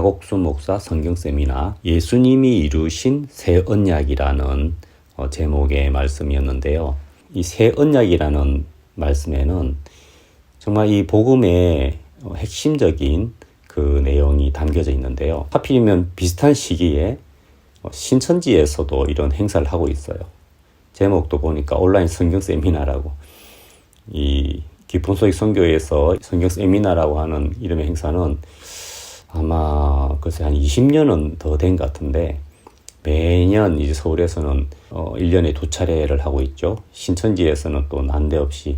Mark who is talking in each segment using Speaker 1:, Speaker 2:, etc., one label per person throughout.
Speaker 1: 박옥순 목사 성경 세미나 예수님이 이루신 새 언약이라는 제목의 말씀이었는데요. 이 새 언약이라는 말씀에는 정말 이 복음의 핵심적인 그 내용이 담겨져 있는데요. 하필이면 비슷한 시기에 신천지에서도 이런 행사를 하고 있어요. 제목도 보니까 온라인 성경 세미나라고, 이 기본소익 선교에서 성경 세미나라고 하는 이름의 행사는 아마 글쎄 한 20년은 더 된 것 같은데, 매년 이제 서울에서는 1년에 2차례를 하고 있죠. 신천지에서는 또 난데없이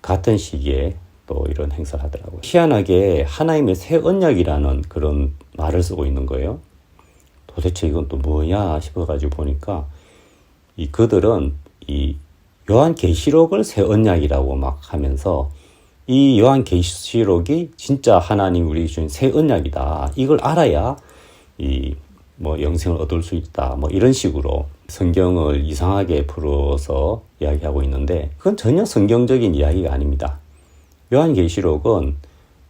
Speaker 1: 같은 시기에 또 이런 행사를 하더라고요. 희한하게 하나님의 새 언약이라는 그런 말을 쓰고 있는 거예요. 도대체 이건 또 뭐냐 싶어가지고 보니까 그들은 이 요한계시록을 새 언약이라고 막 하면서 이 요한계시록이 진짜 하나님 우리 주신 새 언약이다. 이걸 알아야 영생을 얻을 수 있다. 이런 식으로 성경을 이상하게 풀어서 이야기하고 있는데, 그건 전혀 성경적인 이야기가 아닙니다. 요한계시록은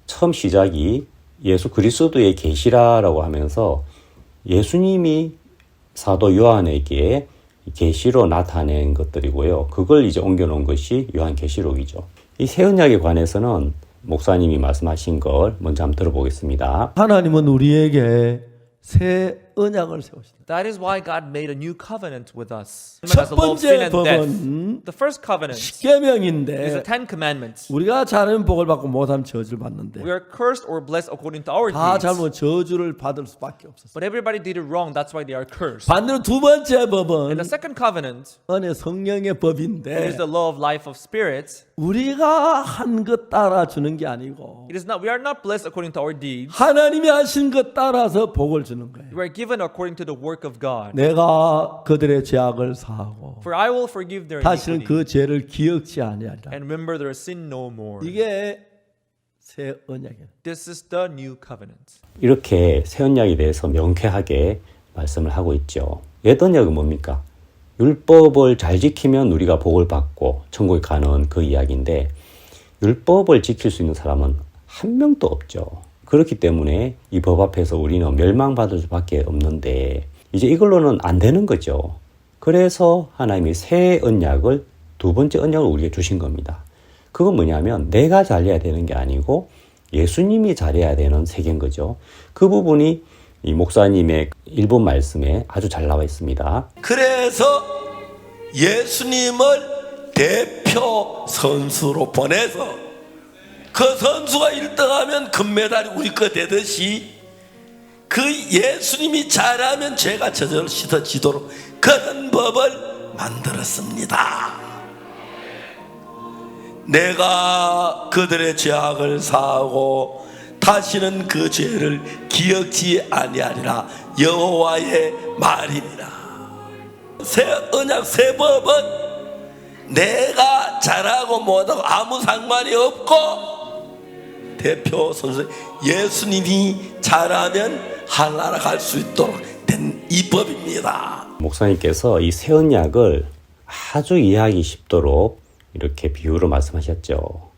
Speaker 1: 처음 시작이 예수 그리스도의 계시라라고 하면서 예수님이 사도 요한에게 계시로 나타낸 것들이고요. 그걸 이제 옮겨놓은 것이 요한계시록이죠. 이 새 언약에 관해서는 목사님이 말씀하신 걸 먼저 한번 들어보겠습니다.
Speaker 2: 하나님은 우리에게 새 언약을 세우신다.
Speaker 3: That is why God made a new covenant with us.
Speaker 2: 첫
Speaker 3: As the law of sin
Speaker 2: 번째
Speaker 3: and death.
Speaker 2: 법은
Speaker 3: The first covenant is
Speaker 2: 십계명인데
Speaker 3: the Ten Commandments.
Speaker 2: 우리가 잘하면 복을 받고 못하면 저주를 받는데
Speaker 3: We are cursed or blessed according to our
Speaker 2: 다
Speaker 3: deeds.
Speaker 2: 잘못 저주를 받을 수밖에 없었어요.
Speaker 3: But everybody did it wrong. That's why they are cursed.
Speaker 2: 반대로 두 번째
Speaker 3: And
Speaker 2: 법은
Speaker 3: the second covenant
Speaker 2: 은혜 성령의
Speaker 3: is
Speaker 2: 법인데
Speaker 3: the law of life of spirits.
Speaker 2: 우리가 한 것 따라 주는 게 아니고
Speaker 3: It is not. We are not blessed according to our deeds.
Speaker 2: 하나님이 하신 것 따라서 복을 주는 거예요.
Speaker 3: We are given according to the work of God.
Speaker 2: 내가 그들의 죄악을 사하고
Speaker 3: For I will forgive their
Speaker 2: 다시는
Speaker 3: iniquity
Speaker 2: 그 죄를 기억지 아니하리라.
Speaker 3: and remember their sin no more.
Speaker 2: 이게 새 언약이에요.
Speaker 3: This is the new covenant.
Speaker 1: 이렇게 새 언약에 대해서 명쾌하게 말씀을 하고 있죠. 옛 언약은 뭡니까? 율법을 잘 지키면 우리가 복을 받고 천국에 가는 그 이야기인데, 율법을 지킬 수 있는 사람은 한 명도 없죠. 그렇기 때문에 이 법 앞에서 우리는 멸망받을 수밖에 없는데, 이제 이걸로는 안 되는 거죠. 그래서 하나님이 새 언약을, 두 번째 언약을 우리에게 주신 겁니다. 그건 뭐냐면 내가 잘해야 되는 게 아니고 예수님이 잘해야 되는 세계인 거죠. 그 부분이 이 목사님의 1분 말씀에 아주 잘 나와 있습니다.
Speaker 2: 그래서 예수님을 대표 선수로 보내서 그 선수가 1등하면 금메달이 우리 거 되듯이 그 예수님이 잘하면 죄가 저절로 씻어지도록 그런 법을 만들었습니다. 내가 그들의 죄악을 사하고 다시는 그 죄를 기억지 아니하리라 여호와의 말이니라. 새 언약 새 법은 내가 잘하고 못하고 아무 상관이 없고 대표 선수 예수님이 잘하면 하나라 갈 수 있도록 된 이 법입니다.
Speaker 1: 목사님께서 이 새 언약을 아주 이해하기 쉽도록 이렇게 비유로 말씀하셨죠.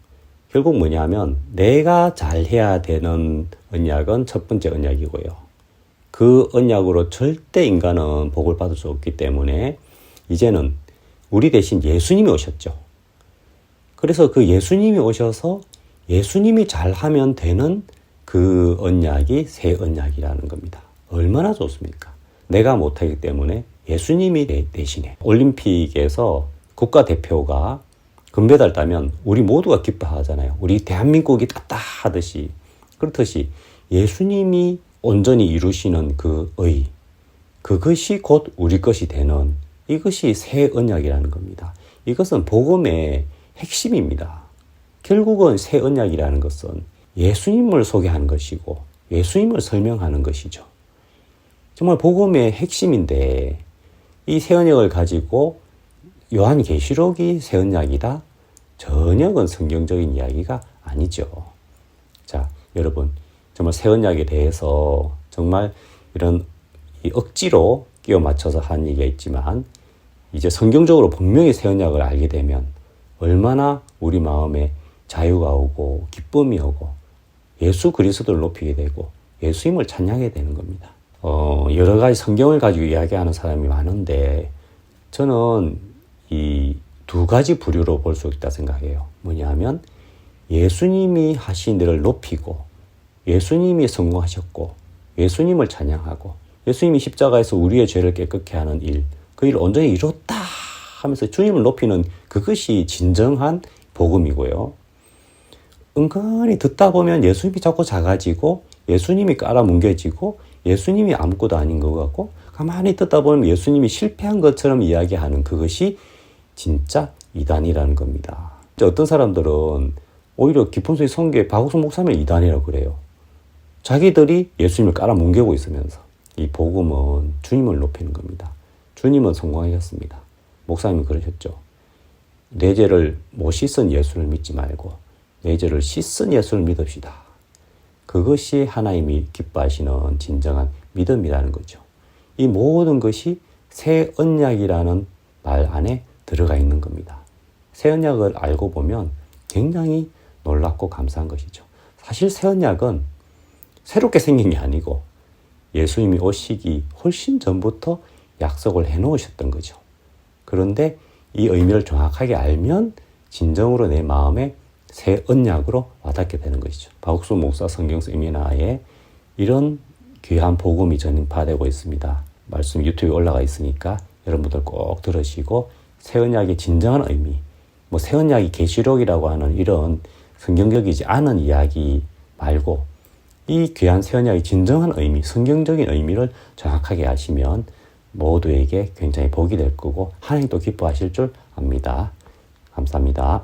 Speaker 1: 결국 뭐냐면 내가 잘해야 되는 언약은 첫 번째 언약이고요. 그 언약으로 절대 인간은 복을 받을 수 없기 때문에 이제는 우리 대신 예수님이 오셨죠. 그래서 그 예수님이 오셔서 예수님이 잘하면 되는 그 언약이 새 언약이라는 겁니다. 얼마나 좋습니까? 내가 못하기 때문에 예수님이 대신에. 올림픽에서 국가대표가 금메달 따면 우리 모두가 기뻐하잖아요. 우리 대한민국이 땄다 하듯이. 그렇듯이 예수님이 온전히 이루시는 그 의, 그것이 곧 우리 것이 되는, 이것이 새 언약이라는 겁니다. 이것은 복음의 핵심입니다. 결국은 새 언약이라는 것은 예수님을 소개하는 것이고 예수님을 설명하는 것이죠. 정말 복음의 핵심인데 이 새 언약을 가지고 요한계시록이 새 언약이다? 전혀 그건 성경적인 이야기가 아니죠. 자, 여러분, 정말 새 언약에 대해서 정말 이런 억지로 끼워 맞춰서 한 얘기가 있지만 이제 성경적으로 분명히 새 언약을 알게 되면 얼마나 우리 마음에 자유가 오고 기쁨이 오고 예수 그리스도를 높이게 되고 예수님을 찬양해야 되는 겁니다. 여러 가지 성경을 가지고 이야기하는 사람이 많은데 저는 이 두 가지 부류로 볼 수 있다 생각해요. 뭐냐면 예수님이 하신 일을 높이고 예수님이 성공하셨고 예수님을 찬양하고 예수님이 십자가에서 우리의 죄를 깨끗게 하는 일, 그 일을 온전히 이뤘다 하면서 주님을 높이는 그것이 진정한 복음이고요. 은근히 듣다 보면 예수님이 자꾸 작아지고 예수님이 깔아뭉개지고 예수님이 아무것도 아닌 것 같고 가만히 듣다 보면 예수님이 실패한 것처럼 이야기하는 그것이 진짜 이단이라는 겁니다. 어떤 사람들은 오히려 깊은 속의 성교의 박옥순 목사님을 이단이라고 그래요. 자기들이 예수님을 깔아뭉개고 있으면서. 이 복음은 주님을 높이는 겁니다. 주님은 성공하셨습니다. 목사님은 그러셨죠. 내 죄를 못 씻은 예수를 믿지 말고 내 죄를 씻은 예수를 믿읍시다. 그것이 하나님이 기뻐하시는 진정한 믿음이라는 거죠. 이 모든 것이 새 언약이라는 말 안에 들어가 있는 겁니다. 새 언약을 알고 보면 굉장히 놀랍고 감사한 것이죠. 사실 새 언약은 새롭게 생긴 게 아니고 예수님이 오시기 훨씬 전부터 약속을 해놓으셨던 거죠. 그런데 이 의미를 정확하게 알면 진정으로 내 마음에 새 언약으로 와닿게 되는 것이죠. 박옥순 목사 성경 세미나에 이런 귀한 복음이 전파되고 있습니다. 말씀 유튜브에 올라가 있으니까 여러분들 꼭 들으시고 새 언약의 진정한 의미, 새 언약이 계시록이라고 하는 이런 성경적이지 않은 이야기 말고 이 귀한 새 언약의 진정한 의미, 성경적인 의미를 정확하게 아시면 모두에게 굉장히 복이 될 거고 하나님도 기뻐하실 줄 압니다. 감사합니다.